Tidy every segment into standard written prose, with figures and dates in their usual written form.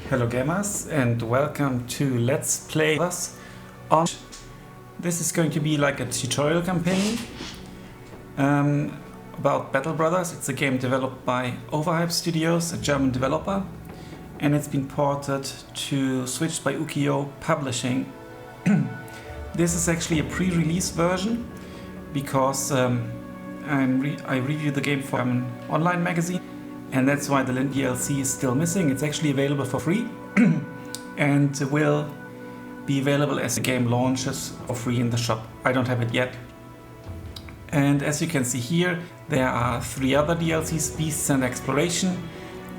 Hello gamers and welcome to Let's Play Us on. This is going to be like a tutorial campaign about Battle Brothers. It's a game developed by Overhype Studios, a German developer, and it's been ported to Switch by Ukiyo Publishing. This is actually a pre-release version because I reviewed the game for an online magazine, and that's why the DLC is still missing. It's actually available for free and will be available as the game launches for free in the shop. I don't have it yet. And as you can see here, there are 3 other DLCs: Beasts and Exploration,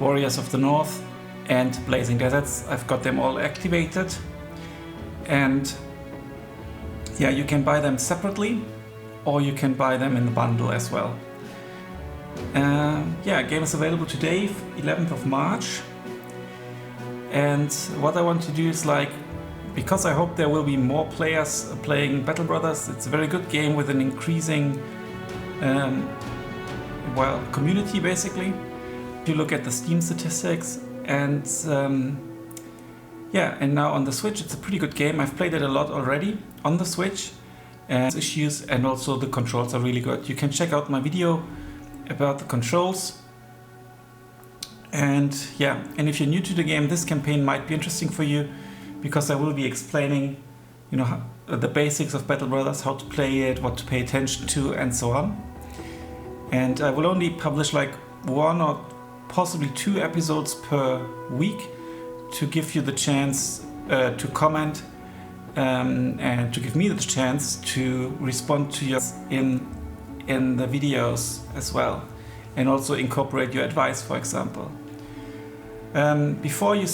Warriors of the North, and Blazing Deserts. I've got them all activated, and yeah, you can buy them separately or you can buy them in the bundle as well. Yeah, game is available today, 11th of March. And what I want to do is, because I hope there will be more players playing Battle Brothers. It's a very good game with an increasing community basically. If you look at the Steam statistics, and yeah, and now on the Switch it's a pretty good game. I've played it a lot already on the Switch, and issues, and also the controls are really good. You can check out my video about the controls. And yeah, and if you're new to the game, this campaign might be interesting for you, because I will be explaining, the basics of Battle Brothers, how to play it, what to pay attention to, and so on. And I will only publish 1 or possibly 2 episodes per week to give you the chance to comment and to give me the chance to respond to you in the videos as well, and also incorporate your advice, for example. Before you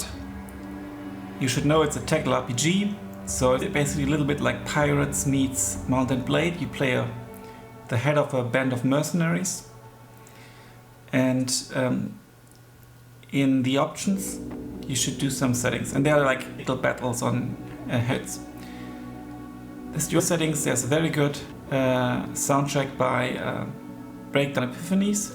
should know it's a tactical RPG, so it's basically a little bit like Pirates meets Mount and Blade. You play the head of a band of mercenaries, and in the options you should do some settings, and there are little battles on heads. The settings, there's a very good soundtrack by Breakdown Epiphanies.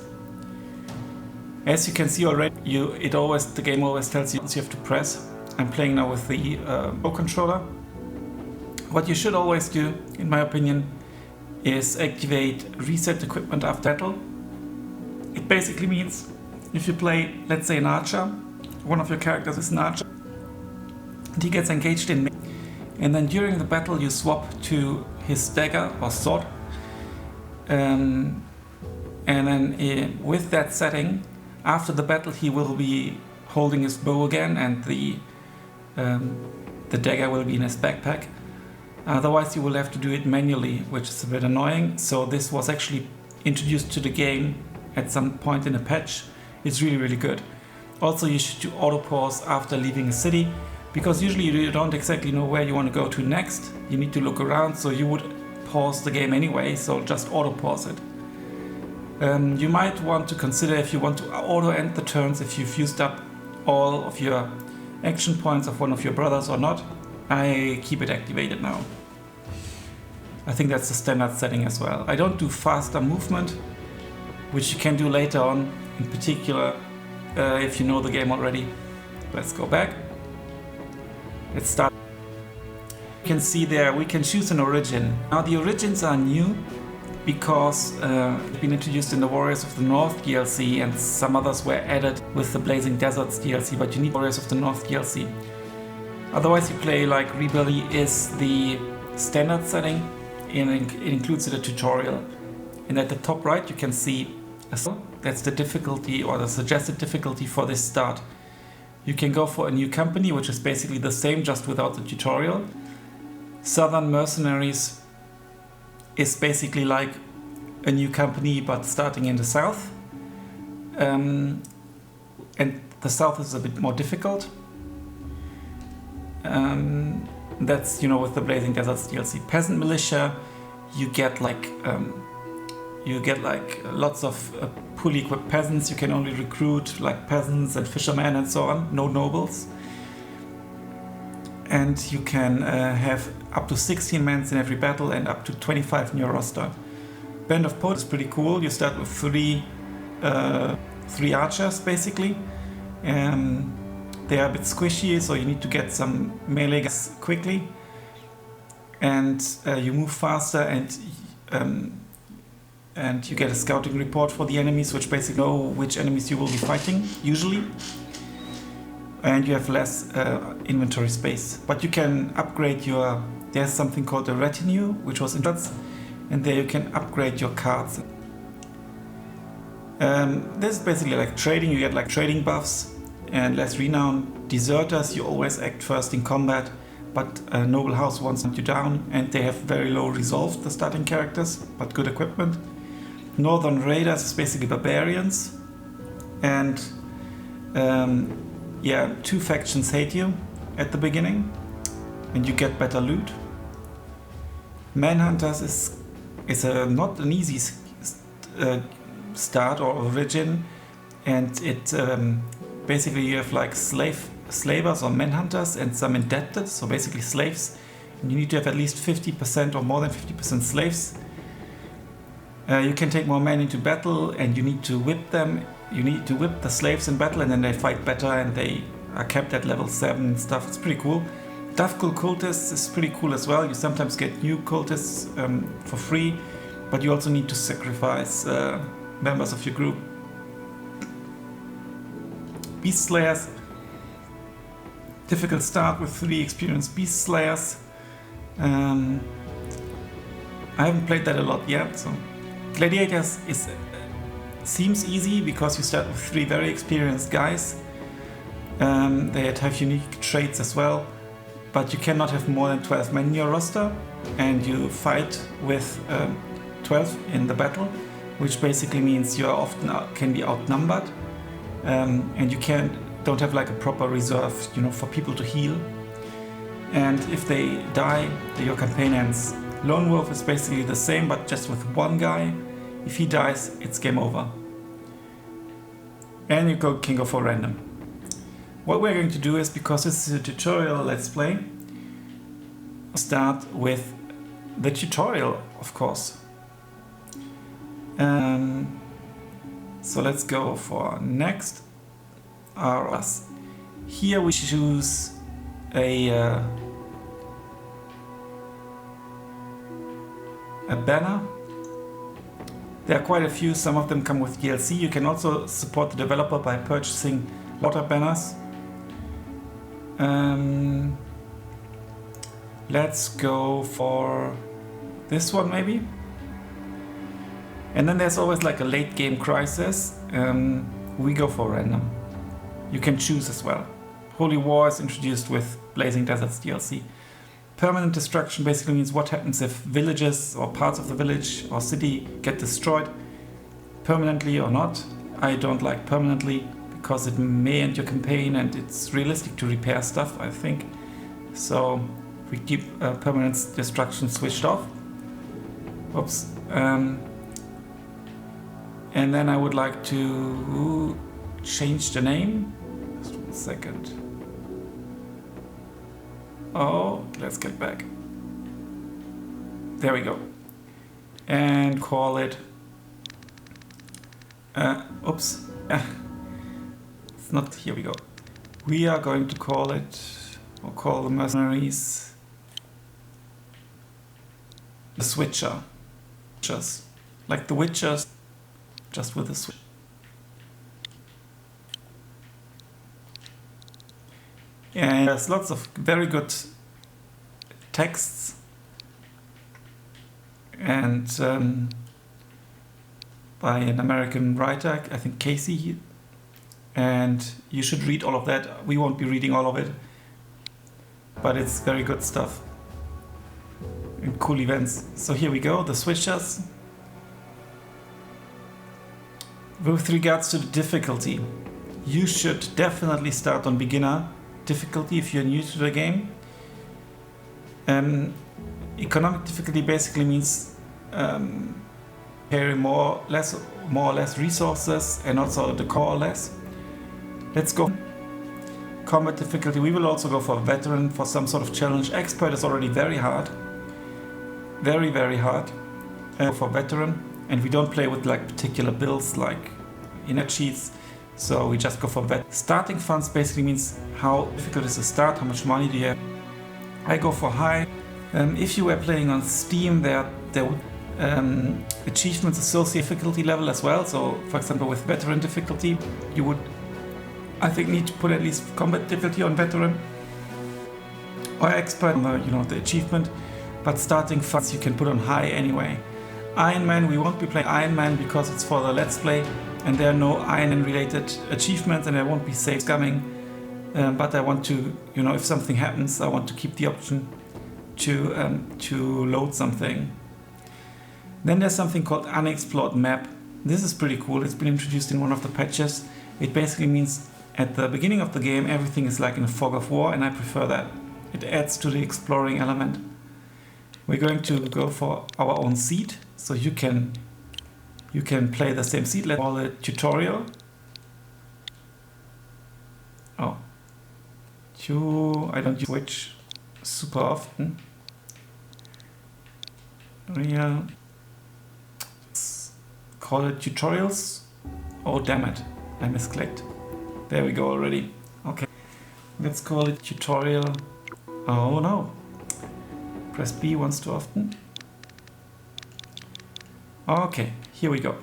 As you can see already, the game always tells you have to press. I'm playing now with the Pro controller. What you should always do, in my opinion, is activate reset equipment after battle. It basically means if you play, let's say, an archer, one of your characters is an archer, and he gets engaged in, and then during the battle you swap to his dagger or sword, and then with that setting, after the battle he will be holding his bow again, and the dagger will be in his backpack. Otherwise you will have to do it manually, which is a bit annoying. So this was actually introduced to the game at some point in a patch. It's really, really good. Also, you should do auto pause after leaving a city, because usually you don't exactly know where you want to go to next. You need to look around, so you would pause the game anyway, so just auto pause it. You might want to consider if you want to auto end the turns if you've used up all of your action points of one of your brothers or not. I keep it activated now. I think that's the standard setting as well. I don't do faster movement, which you can do later on, in particular if you know the game already. Let's go back. Let's start. You can see there we can choose an origin. Now the origins are new because they've been introduced in the Warriors of the North DLC, and some others were added with the Blazing Deserts DLC, but you need Warriors of the North DLC. Otherwise you play Rebellion is the standard setting, and it includes a tutorial. And at the top right you can see that's the difficulty, or the suggested difficulty for this start. You can go for a new company, which is basically the same, just without the tutorial. Southern Mercenaries is basically like a new company, but starting in the south. And the south is a bit more difficult. That's, with the Blazing Deserts DLC. Peasant Militia, you get lots of poorly equipped peasants. You can only recruit peasants and fishermen and so on, no nobles. And you can have up to 16 men in every battle and up to 25 in your roster. Band of Poets is pretty cool. You start with three archers basically. they are a bit squishy, so you need to get some melee guys quickly, and you move faster, and you get a scouting report for the enemies, which basically know which enemies you will be fighting usually, and you have less inventory space. But you can upgrade your, there's something called a retinue, which was in that, and there you can upgrade your cards. This is basically like trading. You get like trading buffs and less renown. Deserters, you always act first in combat, but Noble House wants you down, and they have very low resolve, the starting characters, but good equipment. Northern Raiders is basically barbarians, and yeah, 2 factions hate you at the beginning, and you get better loot. Manhunters is not an easy start or origin, and it basically you have like slavers or manhunters and some indebted, so basically slaves, and you need to have at least 50% or more than 50% slaves. You can take more men into battle, and you need to whip them. You need to whip the slaves in battle, and then they fight better, and they are kept at level 7 and stuff. It's pretty cool. Dafkul cultists is pretty cool as well. You sometimes get new cultists for free, but you also need to sacrifice members of your group. Beast Slayers. Difficult start with 3 experienced Beast Slayers. I haven't played that a lot yet, so. Gladiators seems easy because you start with 3 very experienced guys. They have unique traits as well, but you cannot have more than 12 men in your roster, and you fight with 12 in the battle, which basically means you are often can be outnumbered, and you don't have like a proper reserve, for people to heal. And if they die, your campaign ends. Lone Wolf is basically the same, but just with 1 guy. If he dies, it's game over. And you can go for random. What we're going to do is, because this is a tutorial let's play, start with the tutorial, of course. So let's go for next. RS. Here we choose a banner. There are quite a few, some of them come with DLC. You can also support the developer by purchasing water banners. Let's go for this one maybe. And then there's always like a late game crisis. We go for random. You can choose as well. Holy War is introduced with Blazing Deserts DLC. Permanent destruction basically means what happens if villages or parts of the village or city get destroyed permanently or not. I don't like permanently because it may end your campaign, and it's realistic to repair stuff, I think. So we keep permanent destruction switched off. Oops. And then I would like to change the name. Just 1 second. Oh, let's get back. There we go. And call it... oops. It's not... Here we go. We are going to call it... We'll call the Mercenaries... The Switcher. Like the Witchers, just with a switch. And there's lots of very good texts, and by an American writer, I think Casey, and you should read all of that. We won't be reading all of it, but it's very good stuff and cool events. So here we go, the switchers. With regards to the difficulty, you should definitely start on beginner difficulty if you're new to the game. Economic difficulty basically means carry more or less resources, and also the core less. Let's go. Combat difficulty, we will also go for veteran for some sort of challenge. Expert is already very hard. Very, very hard for veteran, and we don't play with like particular builds like inner cheats, So we just go for that. Starting funds basically means how difficult is the start, how much money do you have. I go for high. If you were playing on Steam, there would achievements associate difficulty level as well. So for example, with veteran difficulty, you would, I think, need to put at least combat difficulty on veteran or expert, the achievement. But starting funds you can put on high anyway. Iron Man, we won't be playing Iron Man because it's for the Let's Play and there are no Iron Man related achievements and there won't be saves coming. But I want to, if something happens, I want to keep the option to load something. Then there's something called Unexplored Map. This is pretty cool. It's been introduced in one of the patches. It basically means at the beginning of the game everything is like in a fog of war, and I prefer that. It adds to the exploring element. We're going to go for our own seed, so you can play the same seed. Let's call it tutorial. Oh, I don't use Switch super often. Real. Let's call it tutorials. Oh damn it, I misclicked. There we go already. Okay, let's call it tutorial. Oh no. Press B once too often. Okay, here we go.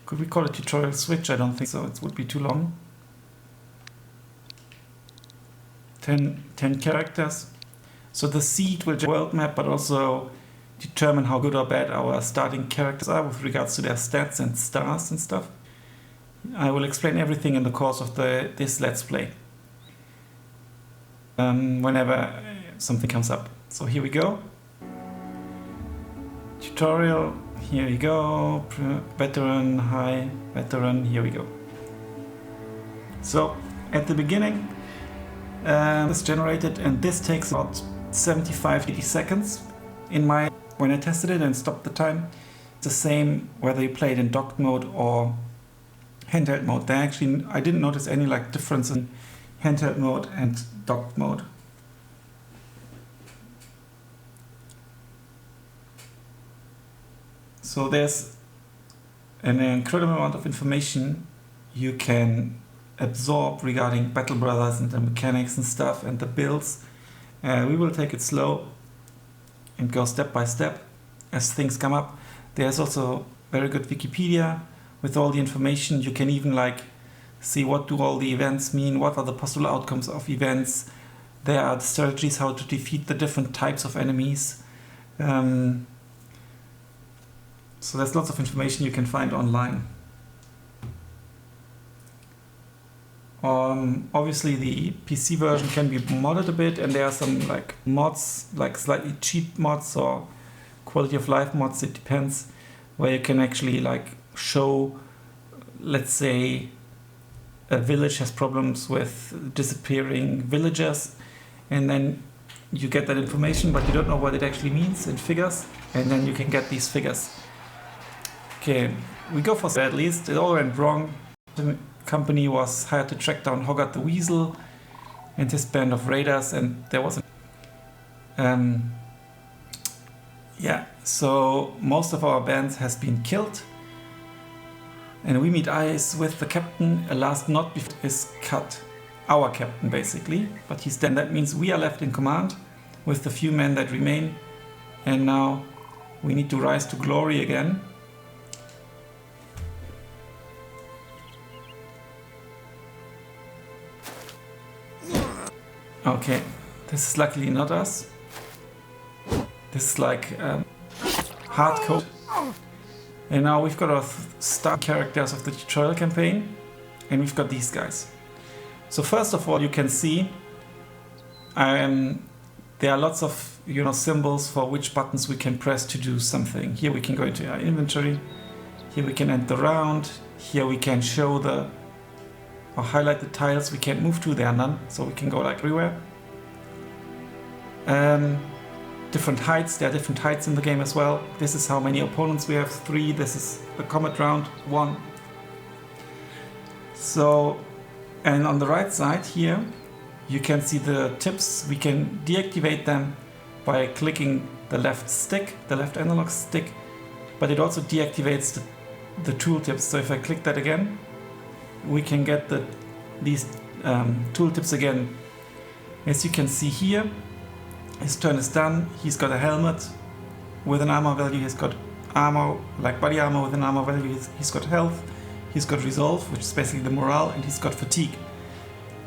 Could we call it tutorial switch? I don't think so, it would be too long. 10 characters. So the seed will world map, but also determine how good or bad our starting characters are with regards to their stats and stars and stuff. I will explain everything in the course of this Let's Play. Whenever something comes up. So here we go. Tutorial, here we go. Veteran, high, veteran, here we go. So at the beginning, it's generated, and this takes about 75-80 seconds. When I tested it and stopped the time, it's the same whether you play it in docked mode or handheld mode. I didn't notice any difference in handheld mode and docked mode. So there's an incredible amount of information you can absorb regarding Battle Brothers and the mechanics and stuff and the builds. We will take it slow and go step by step as things come up. There's also very good Wikipedia with all the information. You can even see what do all the events mean, what are the possible outcomes of events. There are the strategies how to defeat the different types of enemies. So there's lots of information you can find online. Obviously the PC version can be modded a bit, and there are some mods, slightly cheap mods or quality of life mods, it depends, where you can actually show, let's say a village has problems with disappearing villagers, and then you get that information but you don't know what it actually means in figures, and then you can get these figures. Okay, we go for at least. It all went wrong. The company was hired to track down Hogarth the Weasel and his band of raiders, and there was so most of our band has been killed, and we meet eyes with the captain. A last knot is cut. Our captain basically, but he's dead. That means we are left in command with the few men that remain, and now we need to rise to glory again. Okay, this is luckily not us. This is hard code. And now we've got our star characters of the tutorial campaign, and we've got these guys. So first of all, you can see there are lots of symbols for which buttons we can press to do something. Here we can go into our inventory. Here we can end the round. Here we can show or highlight the tiles we can't move to. There are none, so we can go everywhere. Different heights. There are different heights in the game as well. This is how many opponents we have, 3. This is the combat round, 1. So, and on the right side here, you can see the tips. We can deactivate them by clicking the left stick, the left analog stick, but it also deactivates the tooltips. So if I click that again, we can get these tooltips again. As you can see here, his turn is done. He's got a helmet with an armor value. He's got armor, like body armor with an armor value. He's got health. He's got resolve, which is basically the morale, and he's got fatigue.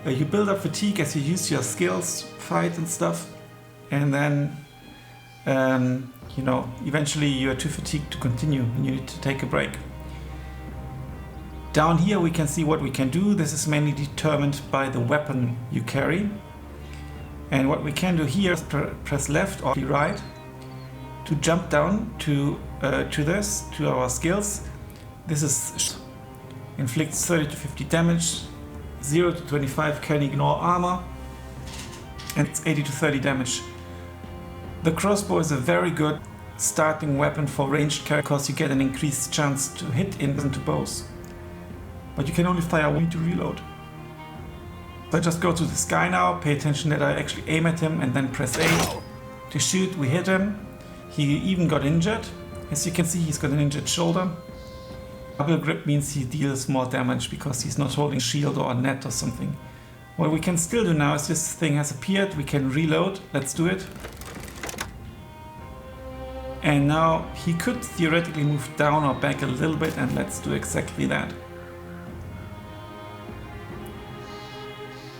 You build up fatigue as you use your skills, fight and stuff, and then you know, eventually you are too fatigued to continue and you need to take a break. Down here we can see what we can do. This is mainly determined by the weapon you carry. And what we can do here is press left or right to jump down to our skills. This is inflicts 30 to 50 damage, 0 to 25 can ignore armor, and it's 80 to 30 damage. The crossbow is a very good starting weapon for ranged characters because you get an increased chance to hit into bows. But you can only fire one to reload. So I just go to the sky now, pay attention that I actually aim at him and then press A to shoot. We hit him. He even got injured. As you can see, he's got an injured shoulder. Double grip means he deals more damage because he's not holding shield or a net or something. What we can still do now is this thing has appeared. We can reload. Let's do it. And now he could theoretically move down or back a little bit, and let's do exactly that.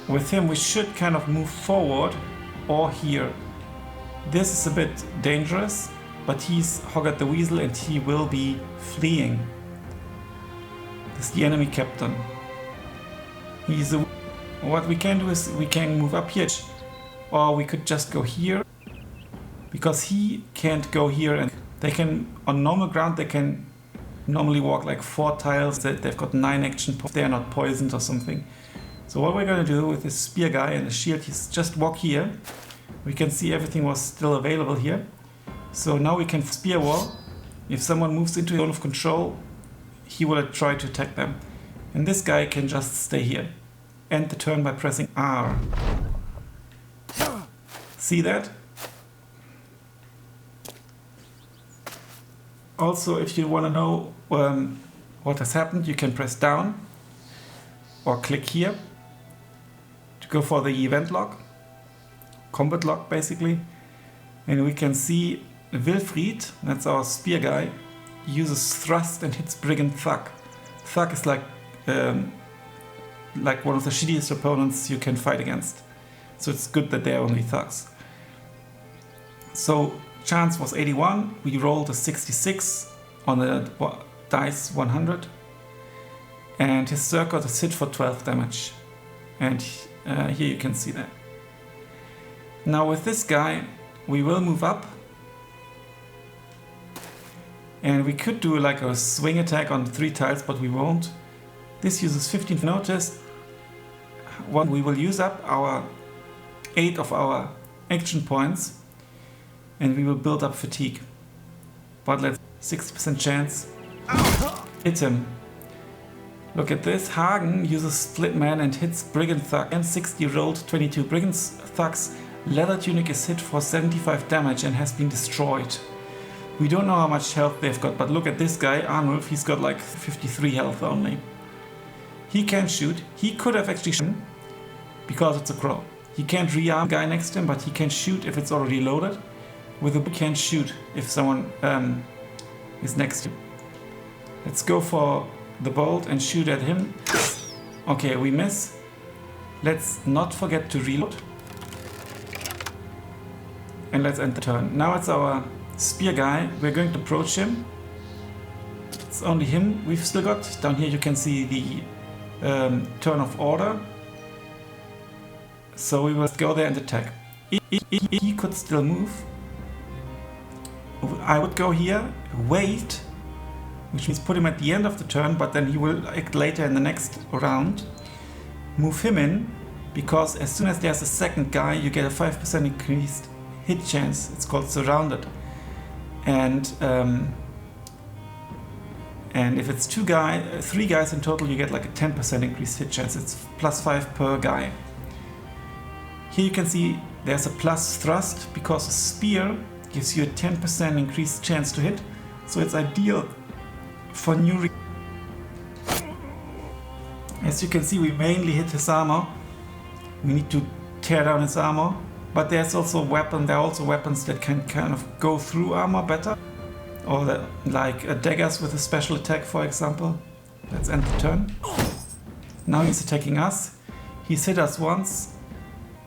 With him we should kind of move forward or here. This is a bit dangerous, but he's Hoggart the Weasel and he will be fleeing. This is the enemy captain. What we can do is we can move up here, or we could just go here, because he can't go here, and they can, on normal ground they can normally walk like 4 tiles. They've got 9 action points. They are not poisoned or something. So what we're going to do with this spear guy and the shield is just walk here. We can see everything was still available here. So now we can spear wall. If someone moves into zone of control, he will try to attack them. And this guy can just stay here. End the turn by pressing R. See that? Also, if you want to know what has happened, you can press down or click here to go for the event log, combat log basically. And we can see Wilfried, that's our spear guy, uses thrust and hits Brigand Thug. Thug is like one of the shittiest opponents you can fight against. So it's good that they're only thugs. So chance was 81, we rolled a 66 on the dice 100, and his circuit is hit for 12 damage. And here you can see that. Now with this guy, we will move up, and we could do like a swing attack on 3 tiles, but we won't. This uses 15 notice. One, we will use up our 8 of our action points, and we will build up fatigue. But let's 60% chance. Hit him. Look at this. Hagen uses Split Man and hits Brigand Thug, and 60 rolled 22. Brigand Thug's leather tunic is hit for 75 damage and has been destroyed. We don't know how much health they've got, but look at this guy, Arnulf, he's got like 53 health only. He can shoot. He could have actually shot because it's a crow. He can't rearm the guy next to him, but he can shoot if it's already loaded. With a bow, he can't shoot if someone is next to him. Let's go for the bolt and shoot at him. Okay, we miss. Let's not forget to reload. And let's end the turn. Now it's our spear guy. We're going to approach him. It's only him we've still got. Down here you can see the turn of order. So we will go there and attack. He could still move. I would go here, wait, which means put him at the end of the turn, but then he will act later in the next round. Move him in, because as soon as there's a second guy, you get a 5% increased hit chance. It's called surrounded. And if it's 3 guys in total, you get like a 10% increased hit chance. It's +5 per guy. Here you can see there's a plus thrust because a spear gives you a 10% increased chance to hit. So it's ideal for new As you can see, we mainly hit his armor. We need to tear down his armor. But there's also there are also weapons that can kind of go through armor better. Or like daggers with a special attack, for example. Let's end the turn. Now he's attacking us. He's hit us once.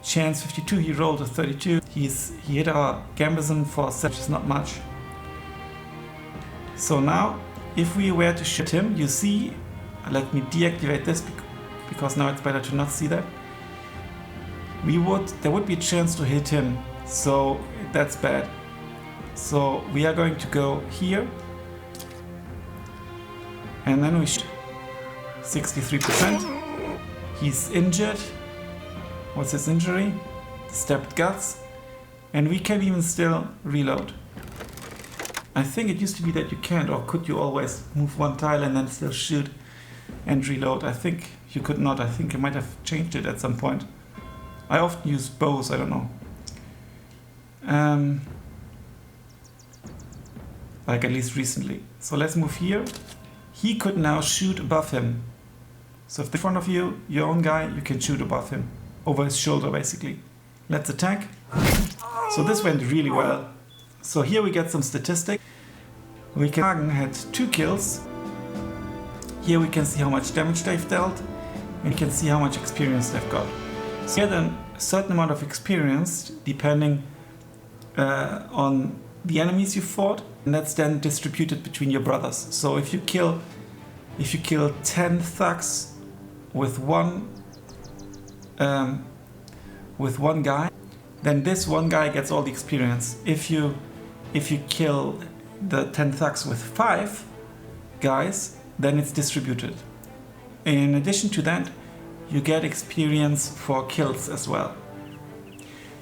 Chance 52, he rolled a 32. He hit our Gambison for 7, which is not much. So now, if we were to shoot him, you see, let me deactivate this because now it's better to not see that. There would be a chance to hit him, so that's bad. So we are going to go here, and then we shoot 63%. He's injured. What's his injury? Stabbed guts. And we can even still reload. I think it used to be that you can't, or could you always move one tile and then still shoot and reload? I think you could not. I think you might have changed it at some point. I often use bows, I don't know. Like at least recently. So let's move here. He could now shoot above him. So if in front of you, your own guy, you can shoot above him. Over his shoulder, basically. Let's attack. So this went really well. So here we get some statistics. Hagen had 2 kills. Here we can see how much damage they've dealt. And you can see how much experience they've got. So you get a certain amount of experience depending on the enemies you fought. And that's then distributed between your brothers. So if you kill 10 thugs with one guy, then this one guy gets all the experience. If you kill the 10 thugs with 5 guys, then it's distributed. In addition to that, you get experience for kills as well.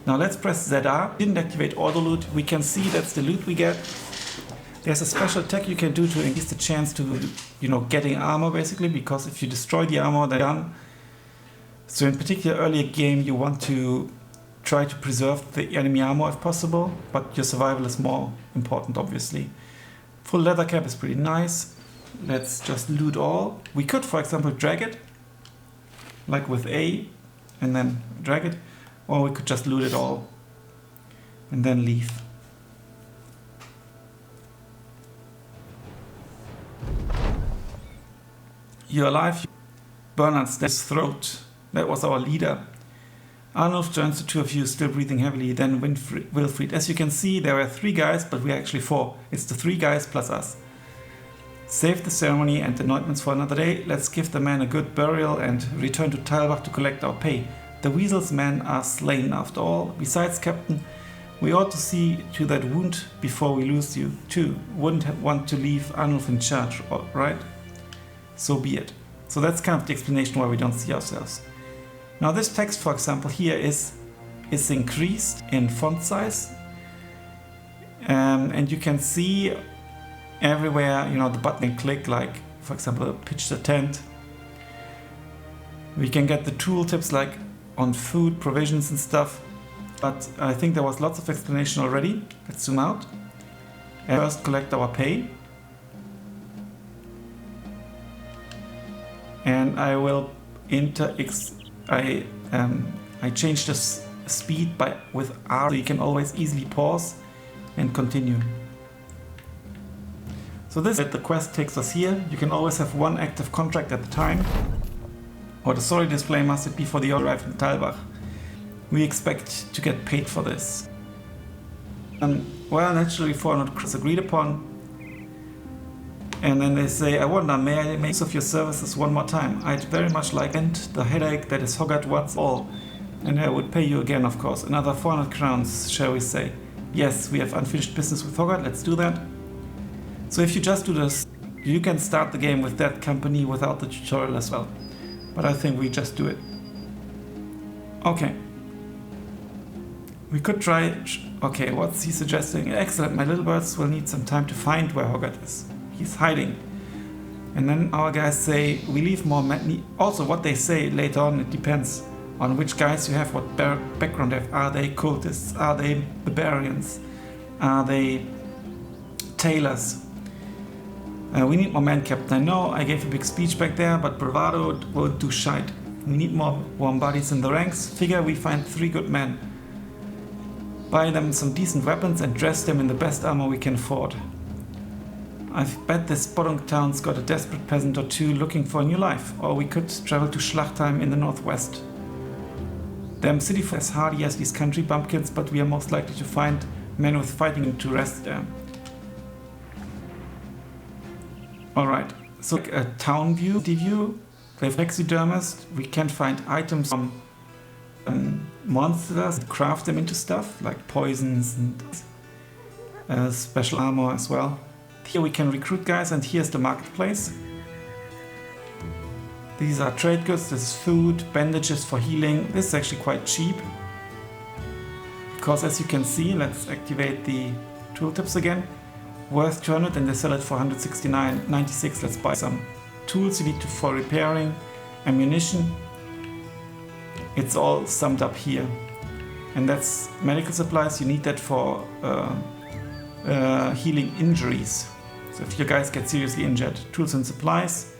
Now let's press ZR. Didn't activate auto loot. We can see that's the loot we get. There's a special attack you can do to increase the chance to, getting armor basically, because if you destroy the armor, they're done. So in particular, earlier game, you want to try to preserve the enemy armor if possible, but your survival is more important, obviously. Full leather cap is pretty nice. Let's just loot all. We could, for example, drag it, like with A, and then drag it, or we could just loot it all, and then leave. You're alive. Bernard stabs his throat. That was our leader. Arnulf joins the 2 of you, still breathing heavily, then Wilfried. As you can see, there were 3 guys, but we're actually 4. It's the 3 guys plus us. Save the ceremony and anointments for another day. Let's give the man a good burial and return to Talbach to collect our pay. The Weasel's men are slain after all. Besides, Captain, we ought to see to that wound before we lose you, too. Wouldn't want to leave Arnulf in charge, right? So be it. So that's kind of the explanation why we don't see ourselves. Now this text, for example, here is increased in font size. And you can see everywhere, the button and click, like, for example, pitch the tent. We can get the tooltips, like, on food, provisions and stuff. But I think there was lots of explanation already. Let's zoom out. And first collect our pay. And I will I changed the speed with R, so you can always easily pause and continue. So this the quest takes us here. You can always have 1 active contract at a time. Or the story display must be for the arrival in Talbach. We expect to get paid for this. Well, naturally 400 is agreed upon. And then they say, I wonder, may I make use of your services one more time? I'd very much like end the headache that is Hoggart once all. And I would pay you again, of course. Another 400 crowns, shall we say. Yes, we have unfinished business with Hoggart, let's do that. So if you just do this, you can start the game with that company without the tutorial as well. But I think we just do it. Okay. We could try... Okay, what's he suggesting? Excellent, my little birds will need some time to find where Hoggart is. He's hiding. And then our guys say, we leave more money. Also, what they say later on, it depends on which guys you have, what background they have. Are they cultists? Are they barbarians? Are they tailors? We need more men, Captain. I know I gave a big speech back there, but bravado won't do shite. We need more warm bodies in the ranks. Figure we find 3 good men. Buy them some decent weapons and dress them in the best armor we can afford. I bet this bottom town's got a desperate peasant or 2 looking for a new life, or we could travel to Schlachtheim in the northwest. Them city folk as hardy as these country bumpkins, but we are most likely to find men with fighting to rest there. Alright, so a town view, we have taxidermists, we can find items from monsters, craft them into stuff like poisons and special armor as well. Here we can recruit guys, and here's the marketplace. These are trade goods, this is food, bandages for healing. This is actually quite cheap. Because as you can see, let's activate the tooltips again. Worth 200 and they sell it for 169.96. Let's buy some tools you need for repairing, ammunition. It's all summed up here. And that's medical supplies, you need that for healing injuries. So if your guys get seriously injured. Tools and supplies.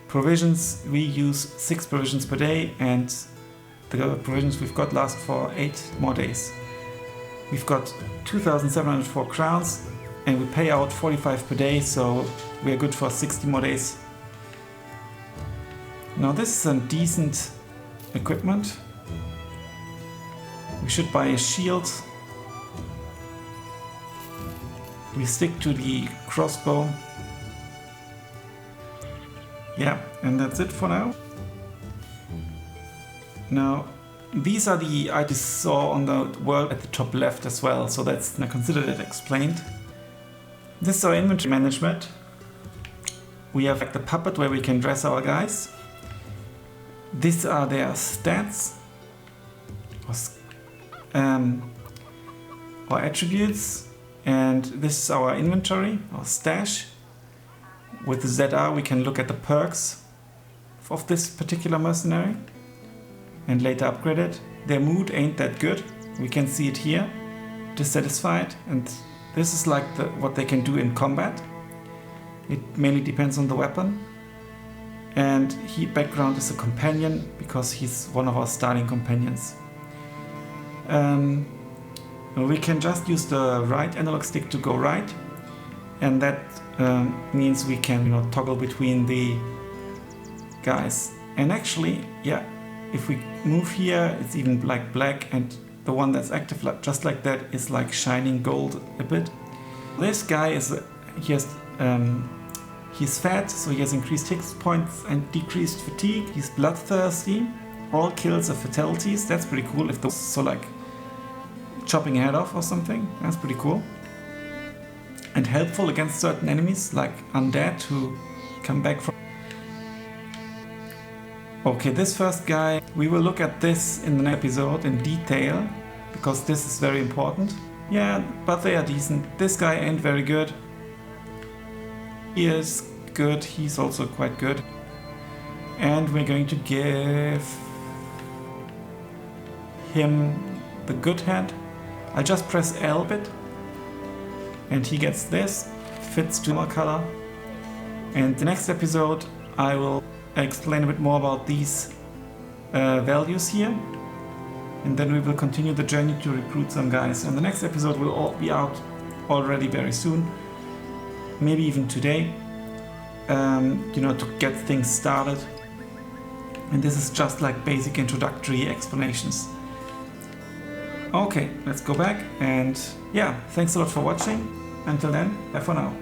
Provisions, we use 6 provisions per day, and the provisions we've got last for 8 more days. We've got 2,704 crowns and we pay out 45 per day, so we're good for 60 more days. Now this is some decent equipment. We should buy a shield. We stick to the crossbow. Yeah, and that's it for now. Now, these are the items you saw on the world at the top left as well, so that's now considered it explained. This is our inventory management. We have like the puppet where we can dress our guys. These are their stats or attributes, and this is our inventory or stash. With the ZR we can look at the perks of this particular mercenary and later upgrade it. Their mood ain't that good. We can see it here. Dissatisfied, and this is like what they can do in combat. It mainly depends on the weapon. And background is a companion because he's one of our starting companions. We can just use the right analog stick to go right, and that means we can toggle between the guys. And actually, yeah, if we move here, it's even like black, and the one that's active just like that is like shining gold a bit. This guy is he's fat, so he has increased hit points and decreased fatigue. He's bloodthirsty. All kills are fatalities. That's pretty cool. If those so like chopping a head off or something, that's pretty cool. And helpful against certain enemies like undead who come back from. Okay, this first guy, we will look at this in the next episode in detail because this is very important. Yeah, but they are decent. This guy ain't very good. He is good, he's also quite good. And we're going to give him the good hand. I just press L a bit and he gets this, fits to my color. And the next episode I will explain a bit more about these values here, and then we will continue the journey to recruit some guys. And the next episode will all be out already very soon, maybe even today, to get things started. And this is just like basic introductory explanations. Okay, let's go back, and yeah, thanks a lot for watching. Until then, bye for now.